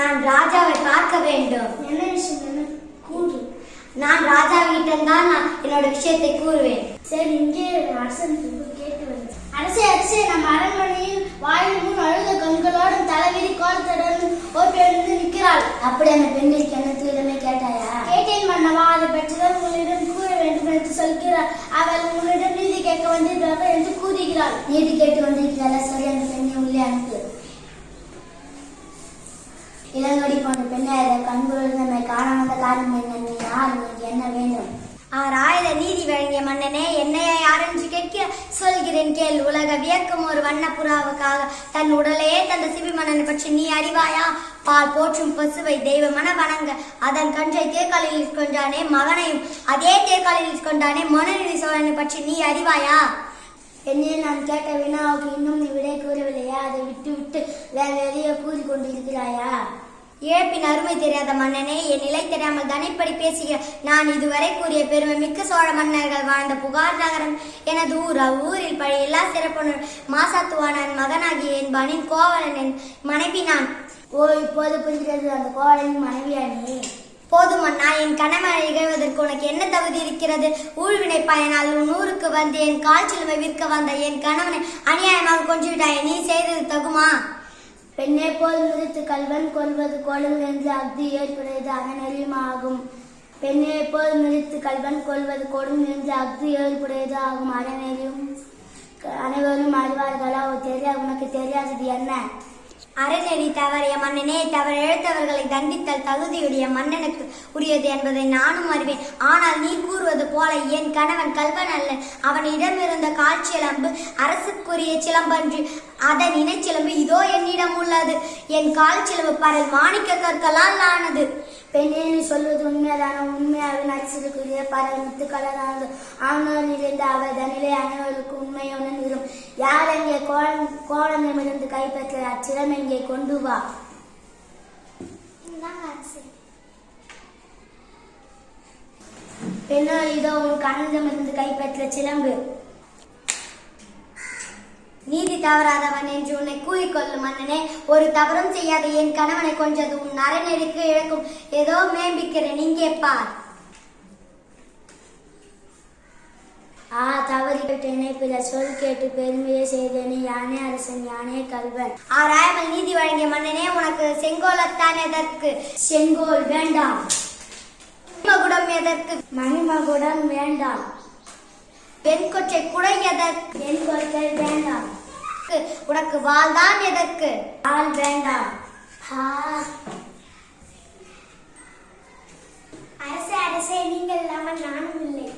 நான் ராஜாவை பார்க்க வேண்டும். என்ன விஷயம்? கூறு. நான் ராஜாவிடம் தான் என்னோட விஷயத்தை கூறுவேன். சரி, இங்கே அரசன் கேட்டு வந்து. அரசே, நம்ம அரண்மனையில் வாயில் முன் அழுத கண்களோடும் தலைவிரி கோலத்துடன் ஒரு பெண் நிற்கிறாள். அப்படி அந்த பெண்ணிற்கு என்ன தூரமே கேட்டாயா? கேட்டேன் மன்னவா, அதை பற்றிதான் உங்களிடம் கூற வேண்டும் என்று சொல்கிறார். அவள் உங்களிடம் நீதி கேட்க வந்திருக்கிறார்கள் என்று கூறுகிறாள். நீதி கேட்டு வந்திருக்கிறாள். சரி, அந்த பெண்ணை உள்ளே அனுப்பு. இளங்கடி போன்ற பெண்ணை கண்குள் நம்மை காண வந்த காரணம் என்ன? யார்? உங்களுக்கு என்ன வேண்டும்? ராயத நீதி வழங்கிய மன்னனே, என்னையா யாரென்று கேட்க சொல்கிறேன் கேள். உலக வியக்கும் ஒரு வண்ண புறாவுக்காக தன் உடலையே தந்த சிவி மன்னனை பற்றி நீ அறிவாயா? பால் போற்றும் பசுவை தெய்வமன வணங்க அதன் கன்றை தேர்காலில் கொண்டானே மகனையும் அதே தேர்காலில் கொண்டானே மனுநீதி சோழனை பற்றி நீ அறிவாயா? என்னையே நான் கேட்ட வினாவுக்கு இன்னும் நீ விடை கூறவில்லையா? அதை விட்டு விட்டு வேற எதையோ கூறி கொண்டிருக்கிறாயா? இழப்பின் அருமை தெரியாத மன்னனே, என் நிலை தெரியாமல் தனிப்படி பேசுகிற நான் இதுவரை கூறிய பெருமை மிக்க சோழ மன்னர்கள் வாழ்ந்த புகார் நகரம் எனது ஊர். அவ்வூரில் பழைய எல்லா சிறப்புணர் மாசாத்துவானன் மகனாகிய என் பனின் கோவலன் என் மனைவி நான். ஓ, இப்போது புரிகிறது. அந்த கோவலனின் மனைவியா நீ? போதும் அண்ணா, என் கணவனை இகழ்வதற்கு உனக்கு என்ன தகுதி இருக்கிறது? ஊழ்வினை பயனால் உன் ஊருக்கு வந்து என் கால் சிலுவை விற்க வந்த என் கணவனை அநியாயமாக கொஞ்சிவிட்டாய். நீ செய்தது தகுமா? பெண்ணே போல் நிறுத்து, கல்வன் கொள்வது கோலும் என்று அஃது ஏற்புடையது அறநெறியுமாகும். பெண்ணே போல் நிறுத்து, கல்வன் கொள்வது கோடும் என்று அஃது ஏற்புடையது ஆகும். அறநெறியும் அனைவரும் அறிவார்களா? உனக்கு தெரியாதது என்ன? அறநெறி தவறிய மன்னனே, தவறிழைத்தவர்களை தண்டித்தல் தகுதியுடைய மன்னனுக்கு உரியது என்பதை நானும் அறிவேன். ஆனால் நீ கூறுவது போல என் கணவன் கல்வன் அல்ல. அவனிடமிருந்த கால்சிலம்பு அரசுக்குரிய சிலம்பன்று. அதன் இணைச்சிலம்பு இதோ என்னிடம் உள்ளது. என் கால் சிலம்பு பரல் மாணிக்க கற்களால் ஆனது. பெண்ணே, நீ சொல்வது உண்மையான உண்மையாவின் அரசுக்குரிய பரல் முத்துக்களானது. ஆணோரிலிருந்து அவர் தன்னிலை அனைவருக்கு உண்மையுடன் வரும். யார் எங்கே கோலமிருந்து கைப்பற்ற அச்சிலம் எங்கே கொண்டு வா. பெண்ணோ, இதோ உன் கண்ணனிடமிருந்து கைப்பற்ற சிலம்பு. நீதி தவறாதவன் என்று உன்னை கூறிக்கொள்ளும் மன்னனே, ஒரு தவறும் செய்யாத என் கணவனை கொஞ்சது உன் அறநெறிக்கு இழக்கும். ஏதோ மேம்பிக்கிறேன், இங்கே பார். தவறிவிட்டேனே, பிற சொல் கேட்டு பெருமையை செய்தேனே. யானே அரசன், யானே கல்வன். ஆராயாமல் நீதி வழங்கிய மன்னனே, உனக்கு செங்கோலத்தான் எதற்கு? செங்கோல் வேண்டாம். மணிமகுடம் எதற்கு? மணிமகுடம் வேண்டாம். வெண்கொற்றை குடை எதற்கு? வெண்கொற்றை வேண்டாம். உனக்கு வாள்தான் எதற்கு? வாள் வேண்டாம். அரசே, நீங்கள் இல்லாமல் நானும் இல்லை.